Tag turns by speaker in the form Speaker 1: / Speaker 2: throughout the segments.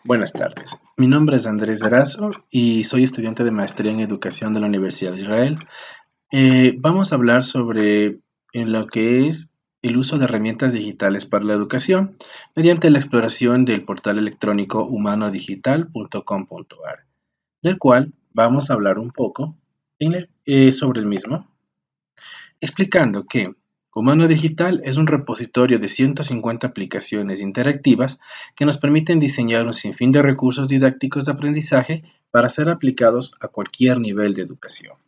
Speaker 1: Buenas tardes, mi nombre es Andrés Erazo y soy estudiante de maestría en educación de la Universidad de Israel. Vamos a hablar sobre en lo que es el uso de herramientas digitales para la educación mediante la exploración del portal electrónico humanodigital.com.ar, del cual vamos a hablar un poco sobre el mismo, explicando que Humano Digital es un repositorio de 150 aplicaciones interactivas que nos permiten diseñar un sinfín de recursos didácticos de aprendizaje para ser aplicados a cualquier nivel de educación.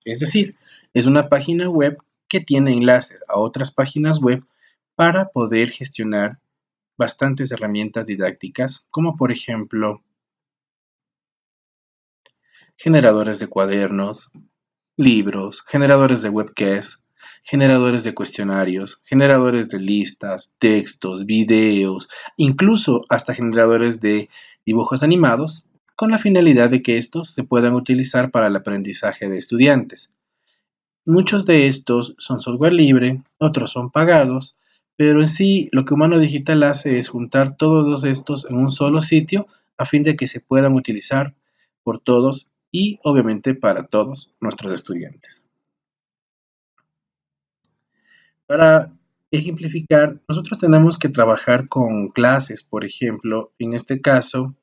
Speaker 1: Es decir, es una página web que tiene enlaces a otras páginas web para poder gestionar bastantes herramientas didácticas, como por ejemplo generadores de cuadernos, libros, generadores de webcasts, generadores de cuestionarios, generadores de listas, textos, videos, incluso hasta generadores de dibujos animados, con la finalidad de que estos se puedan utilizar para el aprendizaje de estudiantes. Muchos de estos son software libre, otros son pagados, pero en sí lo que Humano Digital hace es juntar todos estos en un solo sitio a fin de que se puedan utilizar por todos y obviamente para todos nuestros estudiantes. Para ejemplificar, nosotros tenemos que trabajar con clases, por ejemplo, en este caso,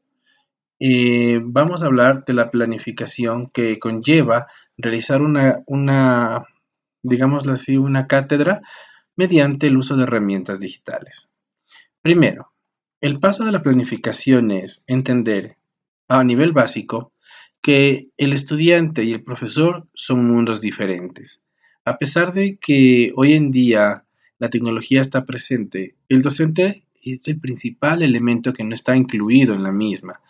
Speaker 1: vamos a hablar de la planificación que conlleva realizar digámoslo así, una cátedra mediante el uso de herramientas digitales. Primero, el paso de la planificación es entender a nivel básico que el estudiante y el profesor son mundos diferentes. A pesar de que hoy en día la tecnología está presente, el docente es el principal elemento que no está incluido en la misma.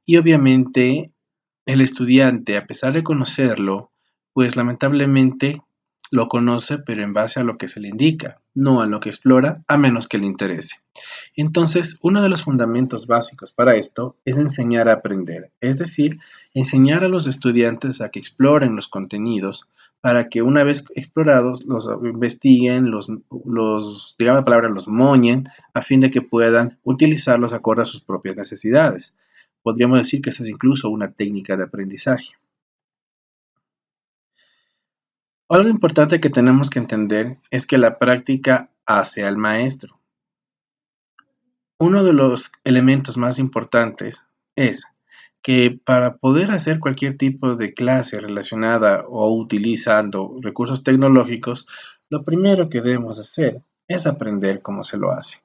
Speaker 1: Y obviamente el estudiante, a pesar de conocerlo, pues lamentablemente lo conoce, pero en base a lo que se le indica, no a lo que explora, a menos que le interese. Entonces, uno de los fundamentos básicos para esto es enseñar a aprender, es decir, enseñar a los estudiantes a que exploren los contenidos para que una vez explorados los investiguen, digamos la palabra, los moñen, a fin de que puedan utilizarlos acorde a sus propias necesidades. Podríamos decir que esto es incluso una técnica de aprendizaje. Algo importante que tenemos que entender es que la práctica hace al maestro. Uno de los elementos más importantes es que para poder hacer cualquier tipo de clase relacionada o utilizando recursos tecnológicos, lo primero que debemos hacer es aprender cómo se lo hace.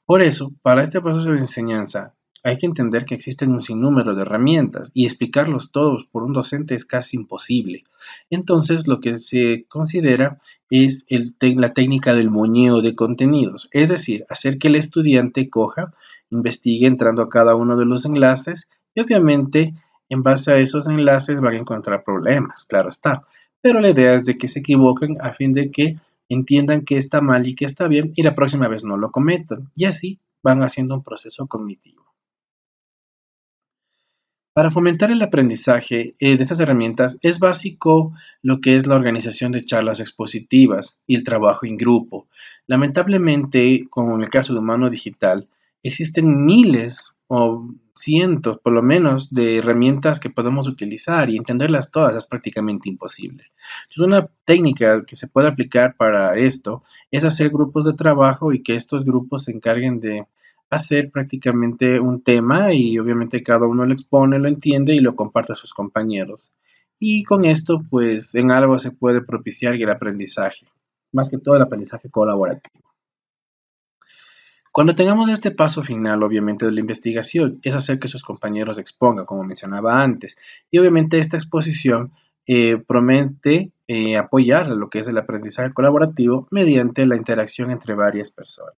Speaker 1: Por eso, para este proceso de enseñanza, hay que entender que existen un sinnúmero de herramientas y explicarlos todos por un docente es casi imposible. Entonces, lo que se considera es la técnica del moñeo de contenidos, es decir, hacer que el estudiante coja, investigue entrando a cada uno de los enlaces y obviamente en base a esos enlaces van a encontrar problemas, claro está. Pero la idea es de que se equivoquen a fin de que entiendan que está mal y que está bien y la próxima vez no lo cometan. Y así van haciendo un proceso cognitivo. Para fomentar el aprendizaje de estas herramientas es básico lo que es la organización de charlas expositivas y el trabajo en grupo. Lamentablemente, como en el caso de Humano Digital, existen miles o cientos, por lo menos, de herramientas que podemos utilizar y entenderlas todas es prácticamente imposible. Entonces, una técnica que se puede aplicar para esto es hacer grupos de trabajo y que estos grupos se encarguen de hacer prácticamente un tema y obviamente cada uno lo expone, lo entiende y lo comparte a sus compañeros. Y con esto, pues en algo se puede propiciar el aprendizaje, más que todo el aprendizaje colaborativo. Cuando tengamos este paso final, obviamente, de la investigación, es hacer que sus compañeros expongan, como mencionaba antes. Y obviamente esta exposición promete apoyar lo que es el aprendizaje colaborativo mediante la interacción entre varias personas.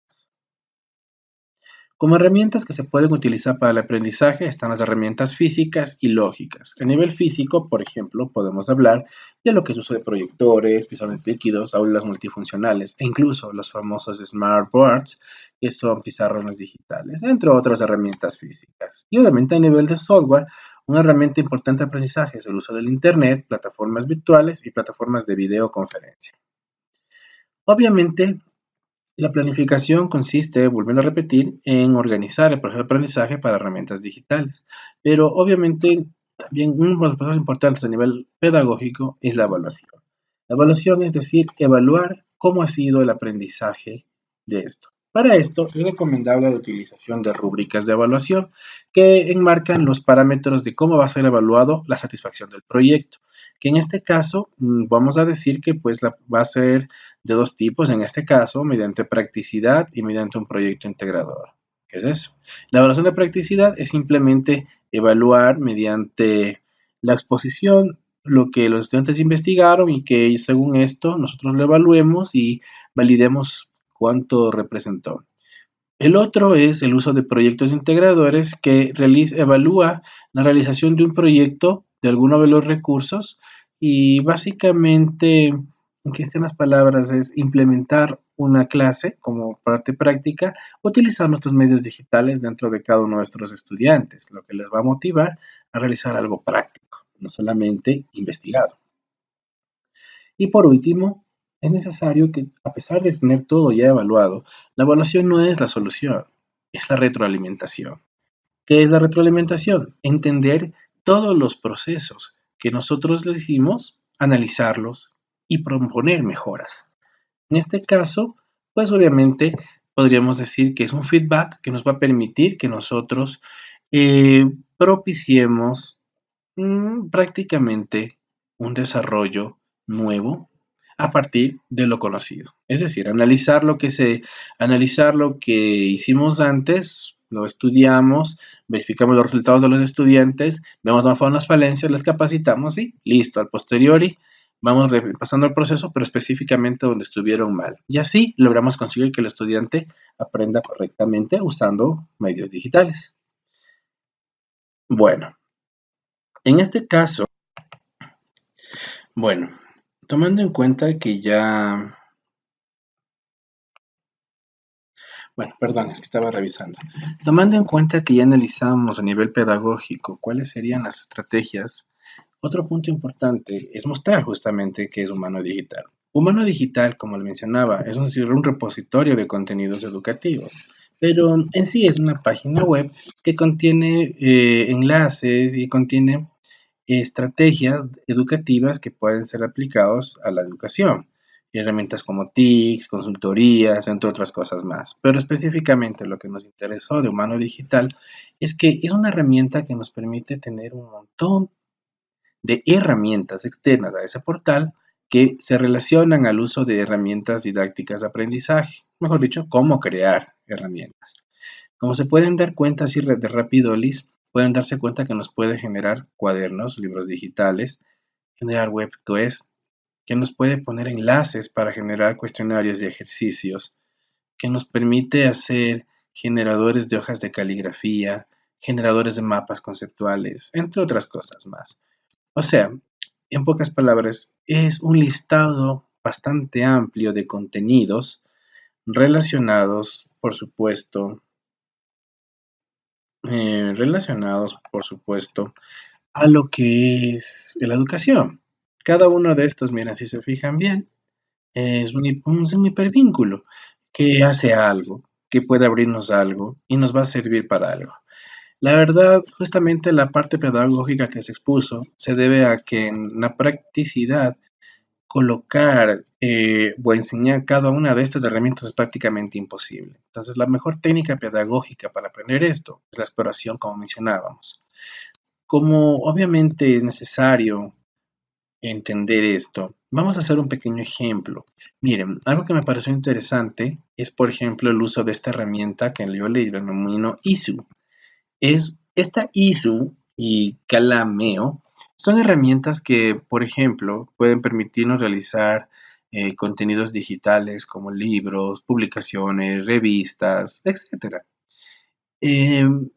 Speaker 1: Como herramientas que se pueden utilizar para el aprendizaje están las herramientas físicas y lógicas. A nivel físico, por ejemplo, podemos hablar de lo que es uso de proyectores, pizarrones líquidos, aulas multifuncionales e incluso los famosos smartboards, que son pizarrones digitales, entre otras herramientas físicas. Y obviamente a nivel de software, una herramienta importante de aprendizaje es el uso del Internet, plataformas virtuales y plataformas de videoconferencia. Obviamente, La planificación consiste, volviendo a repetir, en organizar el proceso de aprendizaje para herramientas digitales. Pero obviamente también uno de los procesos importantes a nivel pedagógico es la evaluación. La evaluación es decir, evaluar cómo ha sido el aprendizaje de esto. Para esto es recomendable la utilización de rúbricas de evaluación que enmarcan los parámetros de cómo va a ser evaluado la satisfacción del proyecto. Que en este caso vamos a decir que pues va a ser de dos tipos, en este caso, mediante practicidad y mediante un proyecto integrador. ¿Qué es eso? La evaluación de practicidad es simplemente evaluar mediante la exposición lo que los estudiantes investigaron y que según esto nosotros lo evaluemos y validemos cuánto representó. El otro es el uso de proyectos integradores que evalúa la realización de un proyecto de alguno de los recursos y básicamente, en que estén las palabras, es implementar una clase como parte práctica utilizando estos medios digitales dentro de cada uno de nuestros estudiantes, lo que les va a motivar a realizar algo práctico, no solamente investigado. Y por último, es necesario que, a pesar de tener todo ya evaluado, la evaluación no es la solución, es la retroalimentación. ¿Qué es la retroalimentación? Entender todos los procesos que nosotros le hicimos, analizarlos y proponer mejoras. En este caso, pues obviamente podríamos decir que es un feedback que nos va a permitir que nosotros propiciemos prácticamente un desarrollo nuevo a partir de lo conocido. Es decir, analizar lo que hicimos antes, lo estudiamos, verificamos los resultados de los estudiantes, vemos dónde fueron las falencias, les capacitamos y listo. Al posteriori vamos repasando el proceso, pero específicamente donde estuvieron mal. Y así logramos conseguir que el estudiante aprenda correctamente usando medios digitales. Bueno, en este caso, bueno, tomando en cuenta que ya, bueno, perdón, es que estaba revisando. Tomando en cuenta que ya analizamos a nivel pedagógico cuáles serían las estrategias, otro punto importante es mostrar justamente qué es Humano Digital. Humano Digital, como le mencionaba, es un repositorio de contenidos educativos, pero en sí es una página web que contiene enlaces y contiene estrategias educativas que pueden ser aplicados a la educación. Herramientas como TICS, consultorías, entre otras cosas más. Pero específicamente lo que nos interesó de Humano Digital es que es una herramienta que nos permite tener un montón de herramientas externas a ese portal que se relacionan al uso de herramientas didácticas de aprendizaje. Mejor dicho, cómo crear herramientas. Como se pueden dar cuenta así de rápido, Liz, pueden darse cuenta que nos puede generar cuadernos, libros digitales, generar webquests, que nos puede poner enlaces para generar cuestionarios y ejercicios, que nos permite hacer generadores de hojas de caligrafía, generadores de mapas conceptuales, entre otras cosas más. O sea, en pocas palabras, es un listado bastante amplio de contenidos relacionados, por supuesto, a lo que es la educación. Cada uno de estos, mira, si se fijan bien, es un hipervínculo que hace algo, que puede abrirnos algo y nos va a servir para algo. La verdad, justamente la parte pedagógica que se expuso se debe a que en la practicidad colocar o enseñar cada una de estas herramientas es prácticamente imposible. Entonces, la mejor técnica pedagógica para aprender esto es la exploración, como mencionábamos. Como obviamente es necesario entender esto, vamos a hacer un pequeño ejemplo. Miren, algo que me pareció interesante es, por ejemplo, el uso de esta herramienta que yo le denomino ISU. Esta ISU y Calameo son herramientas que, por ejemplo, pueden permitirnos realizar contenidos digitales como libros, publicaciones, revistas, etcétera.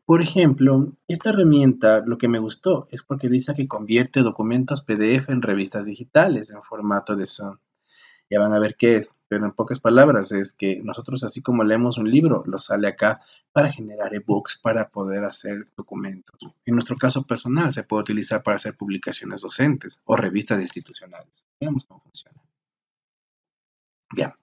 Speaker 1: Por ejemplo, esta herramienta lo que me gustó es porque dice que convierte documentos PDF en revistas digitales en formato de Zoom. Ya van a ver qué es, pero en pocas palabras es que nosotros así como leemos un libro, lo sale acá para generar ebooks para poder hacer documentos. En nuestro caso personal se puede utilizar para hacer publicaciones docentes o revistas institucionales. Veamos cómo funciona. Ya,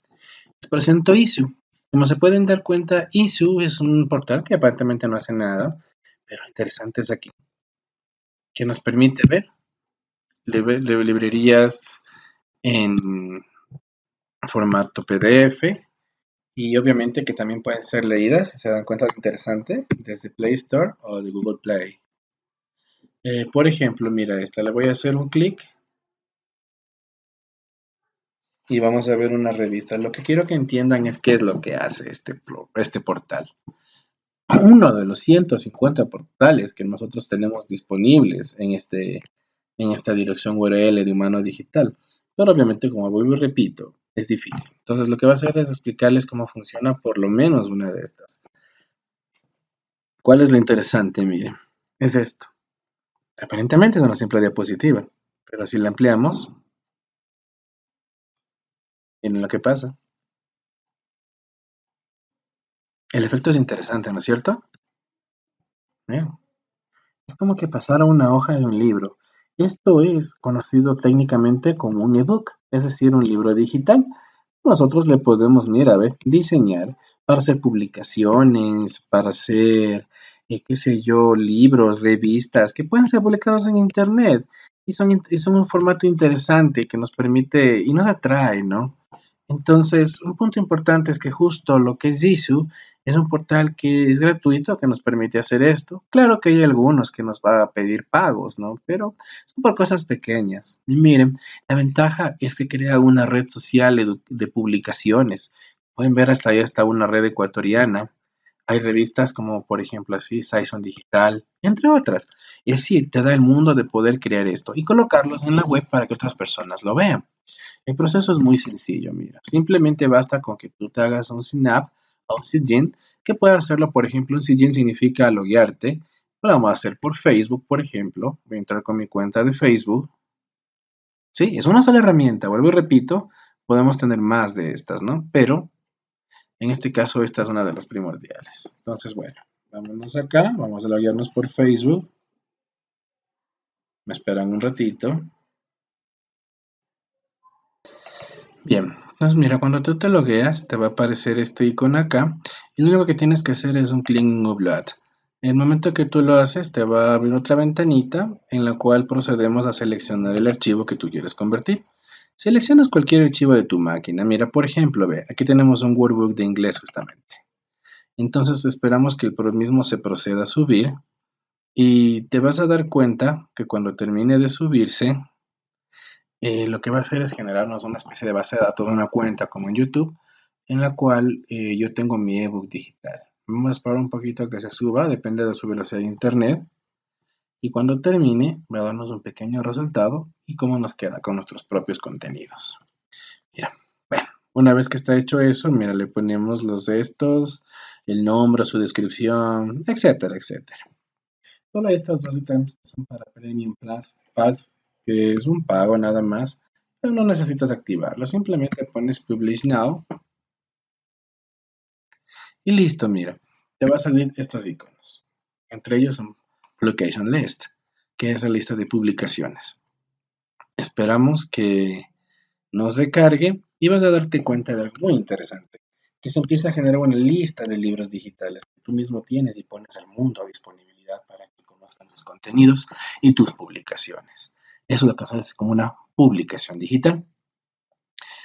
Speaker 1: les presento ISU. Como se pueden dar cuenta, Isu es un portal que aparentemente no hace nada, pero interesante es aquí, que nos permite ver librerías en formato PDF y obviamente que también pueden ser leídas, si se dan cuenta de lo interesante, desde Play Store o de Google Play. Por ejemplo, mira esta, le voy a hacer un clic y vamos a ver una revista. Lo que quiero que entiendan es qué es lo que hace este portal. Uno de los 150 portales que nosotros tenemos disponibles en esta dirección URL de Humano Digital. Pero obviamente, como vuelvo y repito, es difícil. Entonces, lo que va a hacer es explicarles cómo funciona por lo menos una de estas. ¿Cuál es lo interesante? Miren, es esto. Aparentemente es una simple diapositiva, pero si la ampliamos, miren lo que pasa. El efecto es interesante, ¿no es cierto? Miren. Es como que pasara una hoja de un libro. Esto es conocido técnicamente como un ebook, es decir, un libro digital. Nosotros le podemos, mira, ver, diseñar para hacer publicaciones, para hacer, qué sé yo, libros, revistas que pueden ser publicados en internet y son un formato interesante que nos permite y nos atrae, ¿no? Entonces, un punto importante es que justo lo que es Isu es un portal que es gratuito, que nos permite hacer esto. Claro que hay algunos que nos va a pedir pagos, ¿no? Pero son por cosas pequeñas. Y miren, la ventaja es que crea una red social de publicaciones. Pueden ver hasta ahí está una red ecuatoriana. Hay revistas como, por ejemplo, así, Saison Digital, entre otras. Es decir, te da el mundo de poder crear esto y colocarlos en la web para que otras personas lo vean. El proceso es muy sencillo, mira. Simplemente basta con que tú te hagas un sign up o un sign, que puedas hacerlo, por ejemplo, un sign significa loguearte. Lo vamos a hacer por Facebook, por ejemplo. Voy a entrar con mi cuenta de Facebook. Sí, es una sola herramienta, vuelvo y repito, podemos tener más de estas, ¿no? Pero en este caso esta es una de las primordiales. Entonces, bueno, vámonos acá, vamos a loguearnos por Facebook. Me esperan un ratito. Bien, entonces mira, cuando tú te logueas, te va a aparecer este icono acá y lo único que tienes que hacer es un clic en Upload. En el momento que tú lo haces, te va a abrir otra ventanita en la cual procedemos a seleccionar el archivo que tú quieres convertir. Seleccionas cualquier archivo de tu máquina. Mira, por ejemplo, ve, aquí tenemos un workbook de inglés justamente. Entonces esperamos que el mismo se proceda a subir y te vas a dar cuenta que cuando termine de subirse, lo que va a hacer es generarnos una especie de base de datos, una cuenta como en YouTube, en la cual yo tengo mi ebook digital. Vamos a esperar un poquito a que se suba, depende de su velocidad de internet. Y cuando termine, va a darnos un pequeño resultado y cómo nos queda con nuestros propios contenidos. Mira, bueno, una vez que está hecho eso, mira, le ponemos los de estos, el nombre, su descripción, etcétera, etcétera. Solo estos dos ítems son para Premium Pass, que es un pago nada más, pero no necesitas activarlo. Simplemente pones Publish Now y listo, mira. Te va a salir estos iconos. Entre ellos son Publication List, que es la lista de publicaciones. Esperamos que nos recargue y vas a darte cuenta de algo muy interesante, que se empieza a generar una lista de libros digitales que tú mismo tienes y pones al mundo a disponibilidad para que conozcan tus contenidos y tus publicaciones. Eso es lo que haces como una publicación digital.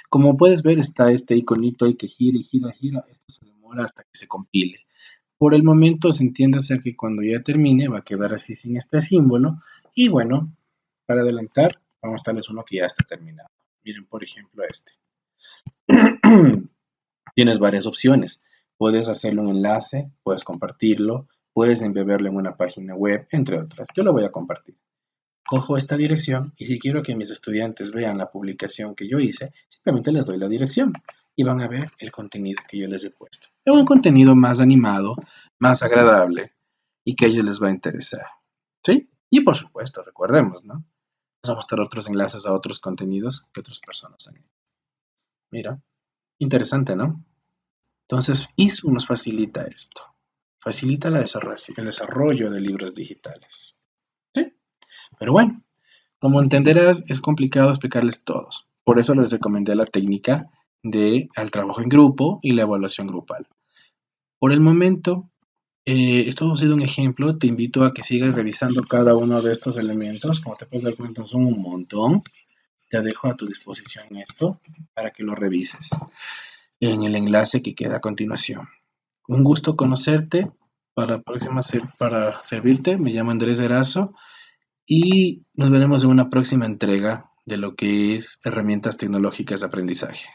Speaker 1: Como puedes ver, está este iconito ahí que gira y gira, gira. Esto se demora hasta que se compile. Por el momento, se entiéndase que cuando ya termine va a quedar así sin este símbolo. Y bueno, para adelantar, vamos a darles uno que ya está terminado. Miren, por ejemplo, este. Tienes varias opciones. Puedes hacerlo un enlace, puedes compartirlo, puedes embeberlo en una página web, entre otras. Yo lo voy a compartir. Cojo esta dirección y si quiero que mis estudiantes vean la publicación que yo hice, simplemente les doy la dirección y van a ver el contenido que yo les he puesto. Es un contenido más animado, más agradable y que a ellos les va a interesar. ¿Sí? Y por supuesto, recordemos, ¿no? Vamos a mostrar otros enlaces a otros contenidos que otras personas han hecho. Mira, interesante, ¿no? Entonces, ISU nos facilita esto. Facilita el desarrollo de libros digitales. ¿Sí? Pero bueno, como entenderás, es complicado explicarles todos. Por eso les recomendé la técnica al trabajo en grupo y la evaluación grupal. Por el momento, esto ha sido un ejemplo. Te invito a que sigas revisando cada uno de estos elementos. Como te puedes dar cuenta, son un montón. Te dejo a tu disposición esto para que lo revises en el enlace que queda a continuación. Un gusto conocerte. Para servirte, me llamo Andrés Erazo y nos veremos en una próxima entrega de lo que es herramientas tecnológicas de aprendizaje.